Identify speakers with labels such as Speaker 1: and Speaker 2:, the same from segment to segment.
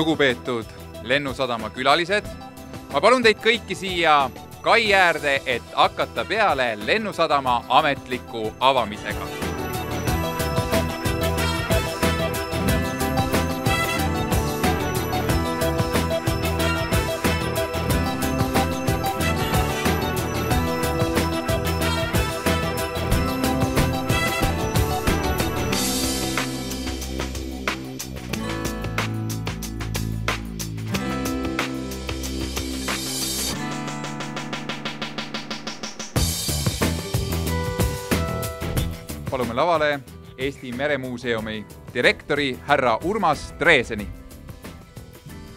Speaker 1: lugupeetud Lennusadama külalised, ma palun teid kõiki siia kai äärde, et hakata peale Lennusadama ametliku avamisega. Palume lavale Eesti Meremuuseumi direktori härra Urmas Dreseni.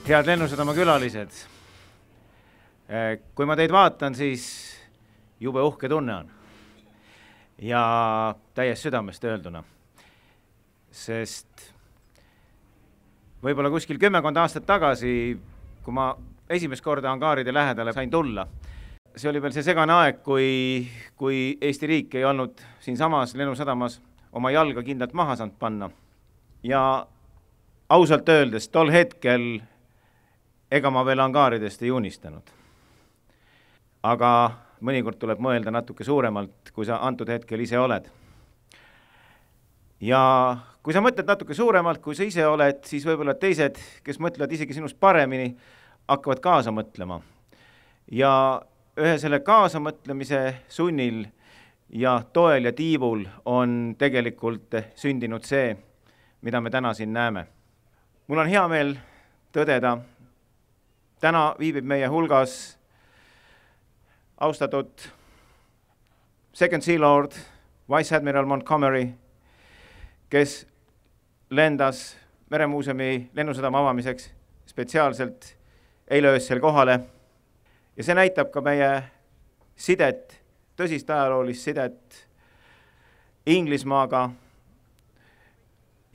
Speaker 2: Head Lennusadama külalised, kui ma teid vaatan, siis jube uhke tunne on. Ja täies südamest öelduna. Sest võib-olla kuskil 10 aastat tagasi, kui ma esimest korda hangaaride lähedale sain tulla, see oli veel see segane aeg, kui Eesti riik ei olnud siinsamas Lennusadamas oma jalga kindlalt maha saanud panna. Ja ausalt öeldes tol hetkel ega ma veel hangaaridest ei unistanud. Aga mõnikord tuleb mõelda natuke suuremalt, kui sa antud hetkel ise oled. Ja kui sa mõtled natuke suuremalt, kui sa ise oled, siis võib-olla teised, kes mõtlevad isegi sinust paremini, hakkavad kaasa mõtlema. Ja ühe selle kaasamõtlemise sunnil ja toel ja tiivul on tegelikult sündinud see, mida me täna siin näeme. Mul on hea meel tõdeda, täna viibib meie hulgas austatud Second Sea Lord, Vice Admiral Montgomery, kes lendas Meremuuseumi Lennusadama avamiseks spetsiaalselt eile öösel kohale. Ja see näitab ka meie sidet, tõsist ajaloolist sidet Inglismaaga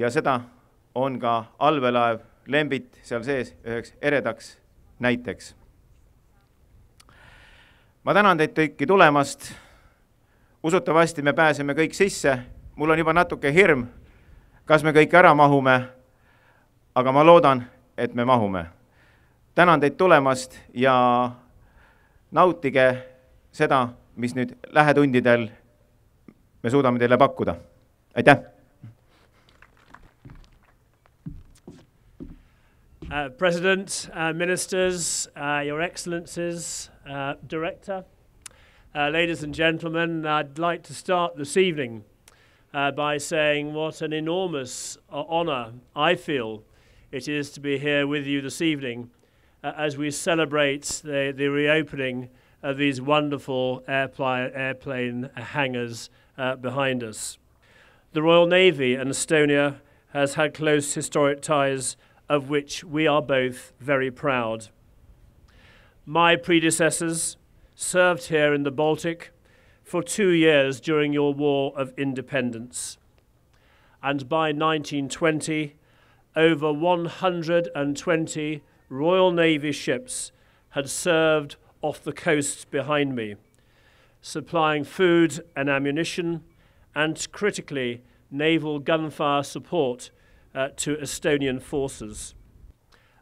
Speaker 2: ja seda on ka allveelaev Lembit seal sees üheks eredaks näiteks. Ma tänan teid kõiki tulemast. Usutavasti me pääseme kõik sisse. Mul on juba natuke hirm, kas me kõik ära mahume, aga ma loodan, et me mahume. Tänan teid tulemast ja nautige seda, mis nüüd lähetundidel me suudame teile pakkuda. Aitäh!
Speaker 3: President, Ministers, Your Excellencies, Director, ladies and gentlemen, I'd like to start this evening by saying what an enormous honor I feel it is to be here with you this evening as we celebrate the reopening of these wonderful airplane hangars behind us. The Royal Navy and Estonia has had close historic ties of which we are both very proud. My predecessors served here in the Baltic for 2 years during your War of Independence. And by 1920, over 120 Royal Navy ships had served off the coasts behind me, supplying food and ammunition and, critically, naval gunfire support to Estonian forces.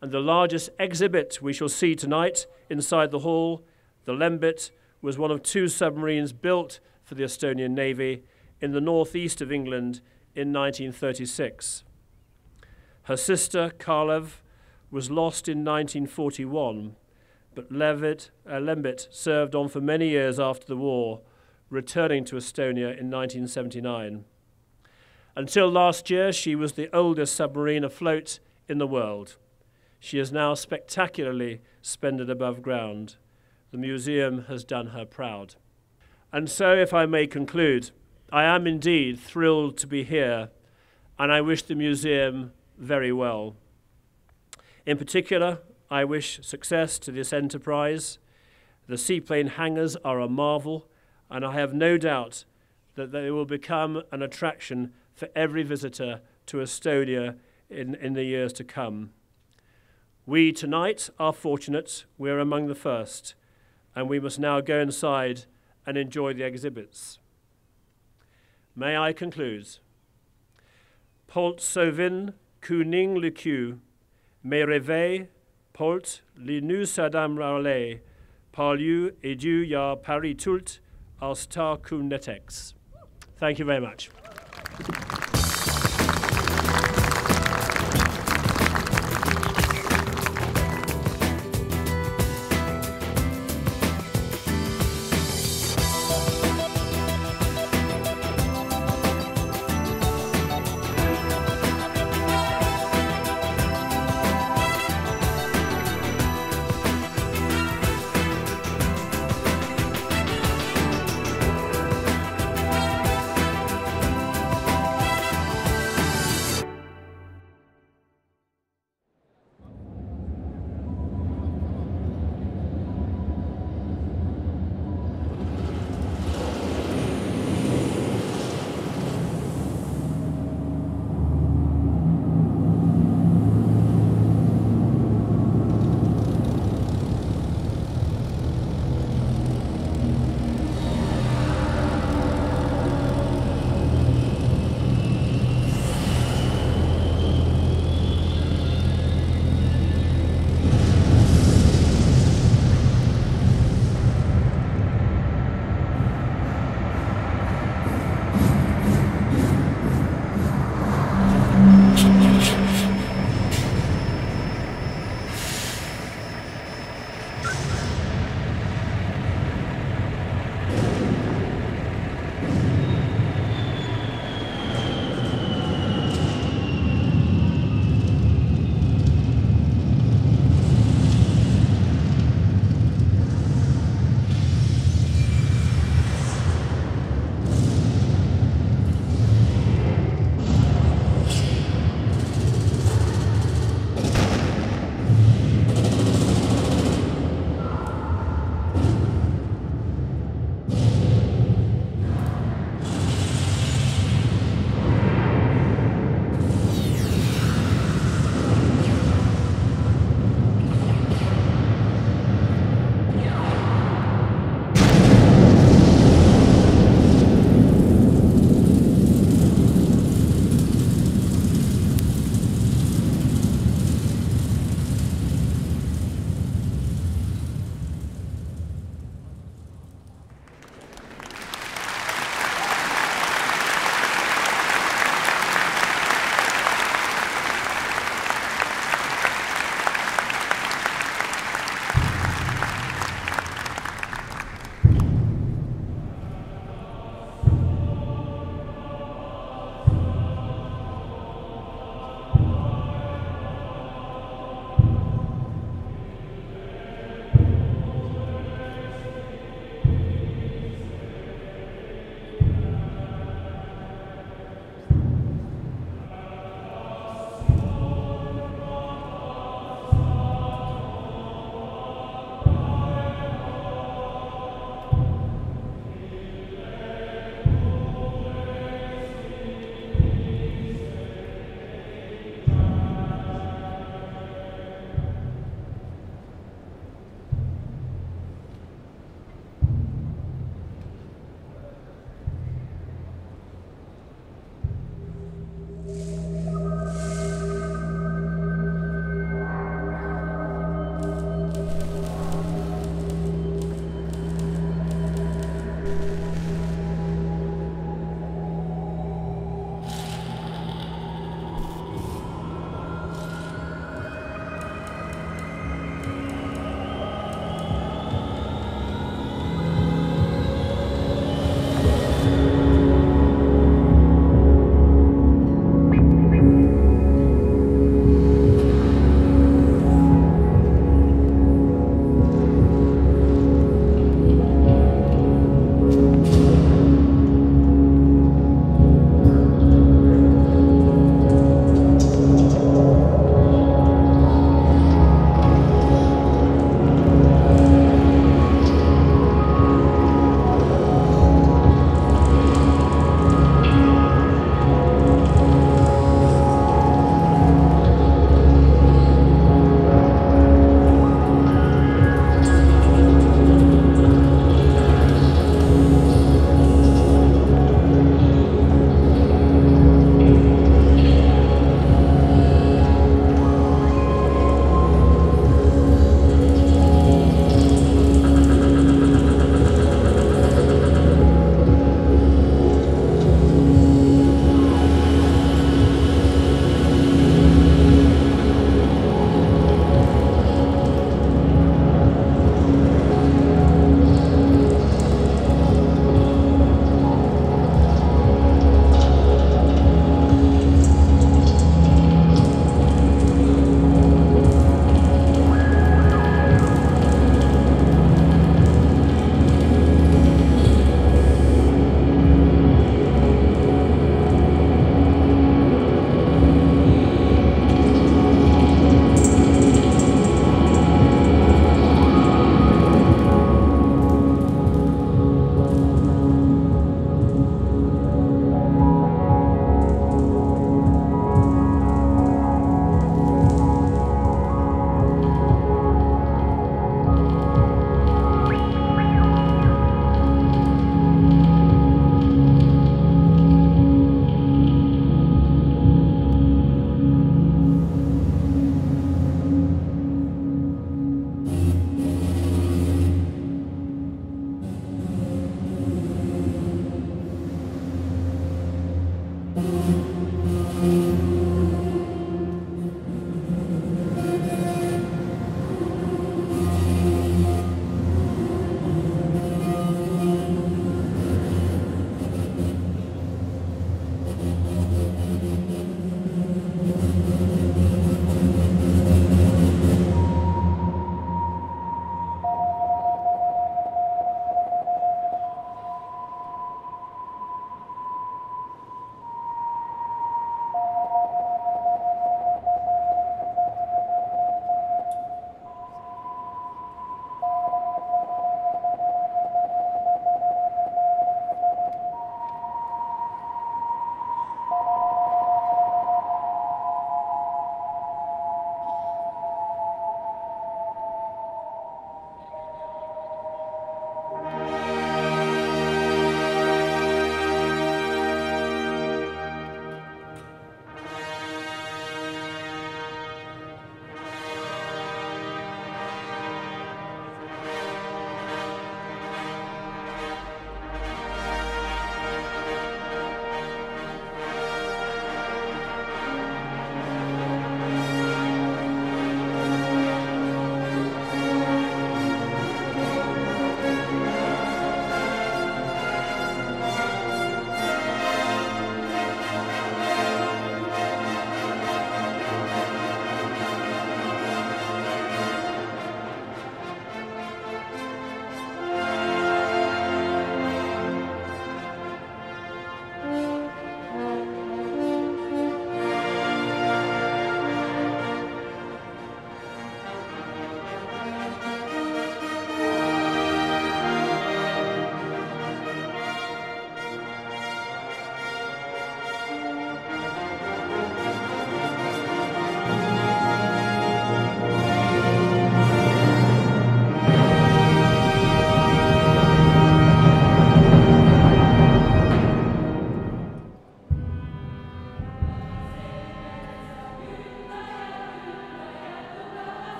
Speaker 3: And the largest exhibit we shall see tonight inside the hall, the Lembit, was one of 2 submarines built for the Estonian Navy in the northeast of England in 1936. Her sister, Karlev, was lost in 1941, but Lembit served on for many years after the war, returning to Estonia in 1979. Until last year, she was the oldest submarine afloat in the world. She is now spectacularly suspended above ground. The museum has done her proud. And so, if I may conclude, I am indeed thrilled to be here, and I wish the museum very well. In particular, I wish success to this enterprise. The seaplane hangars are a marvel, and I have no doubt that they will become an attraction for every visitor to Estonia in the years to come. We tonight are fortunate we're among the first, and we must now go inside and enjoy the exhibits. May I conclude? Polt Sovin Kuning Lyku, me rêver porte Lennusadam Raleigh, par lieu et Dieu ya Paris tout al star kunetex. Thank you very much.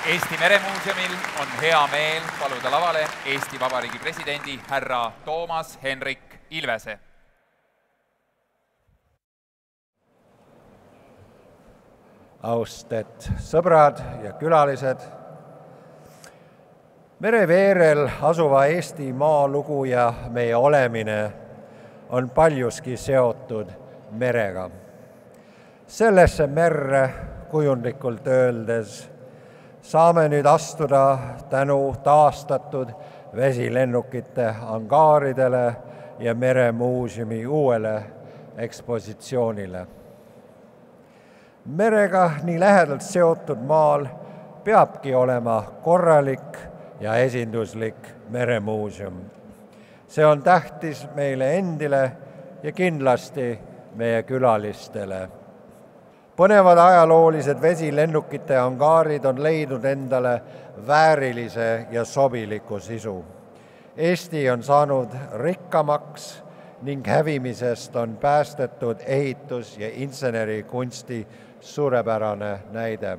Speaker 1: Eesti Meremuuseumil on hea meel paluda lavale Eesti Vabariigi presidendi härra Toomas Hendrik Ilvese.
Speaker 4: Austet sõbrad ja külalised, mereveerel asuva Eesti maalugu ja meie olemine on paljuski seotud merega. Sellesse merre kujundlikult öeldes saame nüüd astuda tänu taastatud vesilennukite angaaridele ja Meremuuseumi uuele ekspositsioonile. Merega nii lähedalt seotud maal peabki olema korralik ja esinduslik meremuuseum. See on tähtis meile endile ja kindlasti meie külalistele. Põnevad ajaloolised vesilennukite angaarid on leidnud endale väärilise ja sobiliku sisu. Eesti on saanud rikkamaks ning hävimisest on päästetud ehitus- ja insenerikunsti suurepärane näide.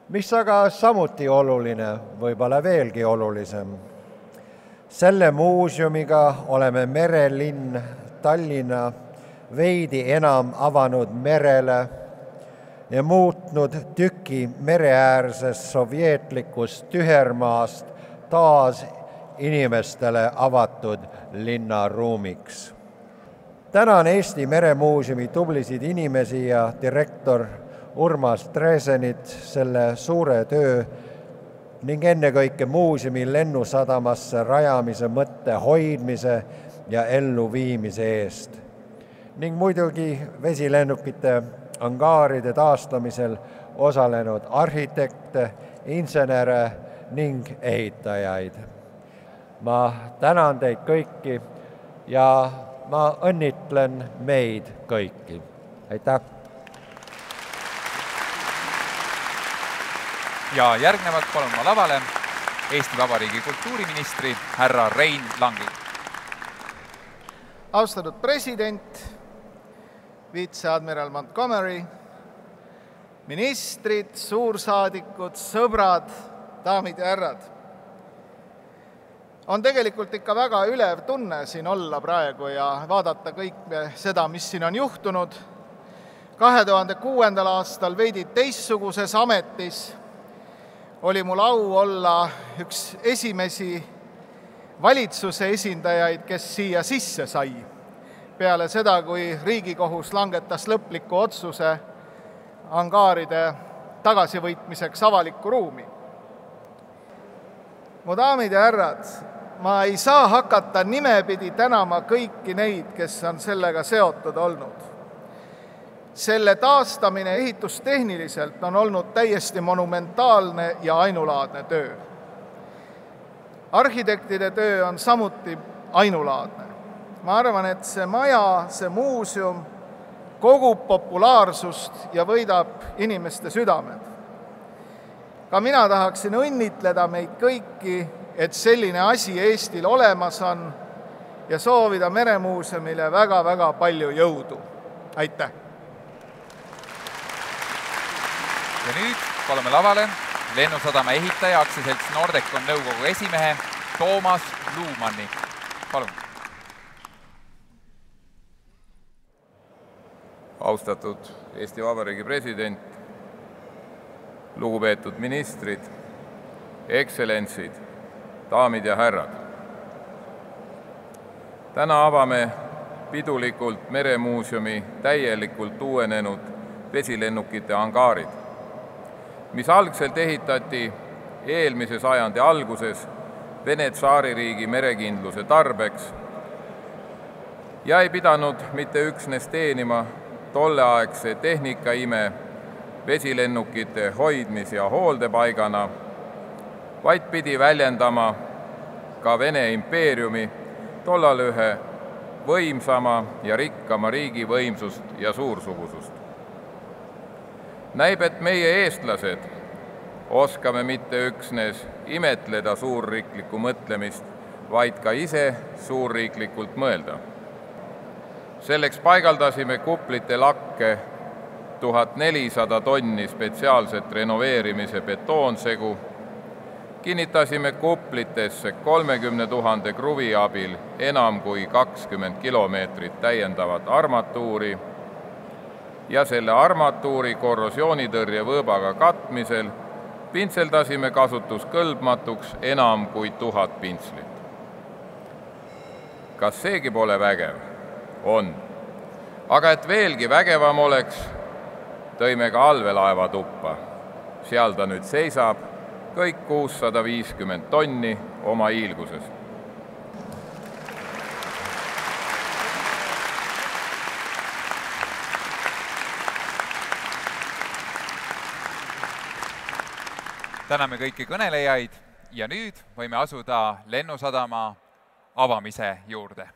Speaker 4: Mis aga samuti oluline, võib-olla veelgi olulisem. Selle muuseumiga oleme merelinn Tallinna veidi enam avanud merele ja muutnud tüki mereäärsest sovjetlikust tühermaast taas inimestele avatud linnaruumiks. Tänan Eesti Meremuuseumi tublisid inimesi ja direktor Urmas Tresenit selle suure töö ning ennekõike muuseumi lennusadamasse rajamise mõtte hoidmise ja elluviimise eest. Ning muidugi vesilennukite angaaride taastamisel osalenud arhitekte, insenere ning ehitajaid. Ma tänan teid kõiki ja ma õnnitlen meid kõiki. Aitäh!
Speaker 1: Ja järgnevalt palun ma lavale Eesti Vabariigi kultuuriministri härra Rein Langi.
Speaker 5: Austatud president, viitseadmiral Montgomery, ministrid, suursaadikud, sõbrad, daamid ja härrad. On tegelikult ikka väga ülev tunne siin olla praegu ja vaadata kõik seda, mis siin on juhtunud. 2006. aastal veidi teistsuguses ametis oli mul au olla üks esimesi valitsuse esindajaid, kes siia sisse sai. Peale seda, kui Riigikohus langetas lõpliku otsuse angaaride tagasivõitmiseks avalikku ruumi. Mu daamid ja härrad, ma ei saa hakata nimepidi tänama kõiki neid, kes on sellega seotud olnud. Selle taastamine ehitustehniliselt on olnud täiesti monumentaalne ja ainulaadne töö. Arhitektide töö on samuti ainulaadne. Ma arvan, et see maja, see muuseum kogub populaarsust ja võidab inimeste südamed. Ka mina tahaksin õnnitleda meid kõiki, et selline asi Eestil olemas on ja soovida Meremuuseumile väga-väga palju jõudu. Aitäh!
Speaker 1: Ja nüüd palume lavale lennusadama ehitaja aktsiaselts Nordecon nõukogu esimehe Toomas Luumanni. Palun!
Speaker 6: Austatud Eesti Vabariigi president, lugupeetud ministrid, ekstsellentsid, daamid ja härrad. Täna avame pidulikult Meremuuseumi täielikult uuenenud vesilennukite angaarid, mis algselt ehitati eelmise sajandi alguses Vene tsaaririigi merekindluse tarbeks ja ei pidanud mitte üksnes teenima tolleaegse tehnikaime vesilennukite hoidmis- ja hooldepaigana, vaid pidi väljendama ka Vene impeeriumi tollal ühe võimsama ja rikkama riigi võimsust ja suursugusust. Näib, et meie eestlased oskame mitte üksnes imetleda suurriiklikku mõtlemist, vaid ka ise suurriiklikult mõelda. Selleks paigaldasime kuplite lakke 1400 tonni spetsiaalset renoveerimise betoonsegu, kinnitasime kuplitesse 30 000 kruvi abil enam kui 20 kilomeetrit täiendavat armatuuri ja selle armatuuri korrosioonitõrje võõbaga katmisel pintseldasime kasutuskõlbmatuks enam kui 1000 pintslit. Kas seegi pole vägev? On. Aga et veelgi vägevam oleks, tõime ka allveelaeva tuppa. Seal ta nüüd seisab, kõik 650 tonni oma hiilgusest.
Speaker 1: Täname kõiki kõnelejaid ja nüüd võime asuda Lennusadama avamise juurde.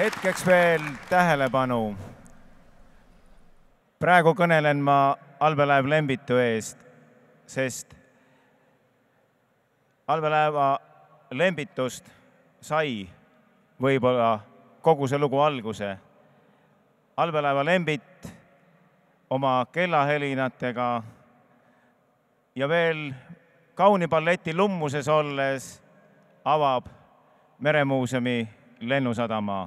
Speaker 2: Hetkeks veel tähelepanu. Praegu kõnelen ma allveelaev Lembitu eest, sest allveelaeva Lembitust sai võib-olla kogu see lugu alguse. Allveelaeva Lembit oma kellahelinatega ja veel kauni balleti lummuses olles avab Meremuuseumi Lennusadama.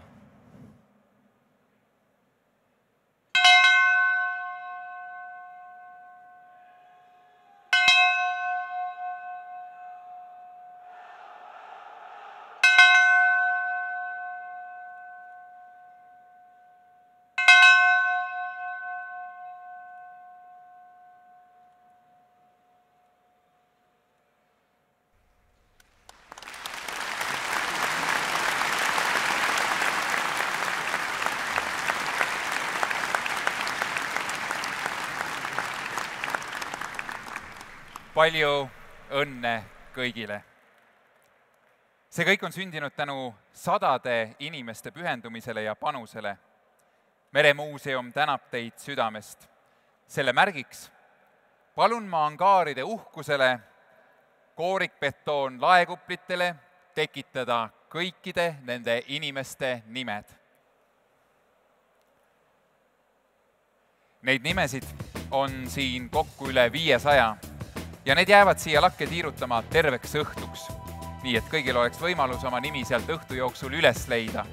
Speaker 1: Palju õnne kõigile! See kõik on sündinud tänu sadade inimeste pühendumisele ja panusele. Meremuuseum tänab teid südamest. Selle märgiks palun ma angaaride uhkusele koorikbetoon laekuplitele tekitada kõikide nende inimeste nimed. Neid nimesid on siin kokku üle 500 ja need jäävad siia lakke tiirutama terveks õhtuks, nii et kõigil oleks võimalus oma nimi sealt õhtu jooksul üles leida.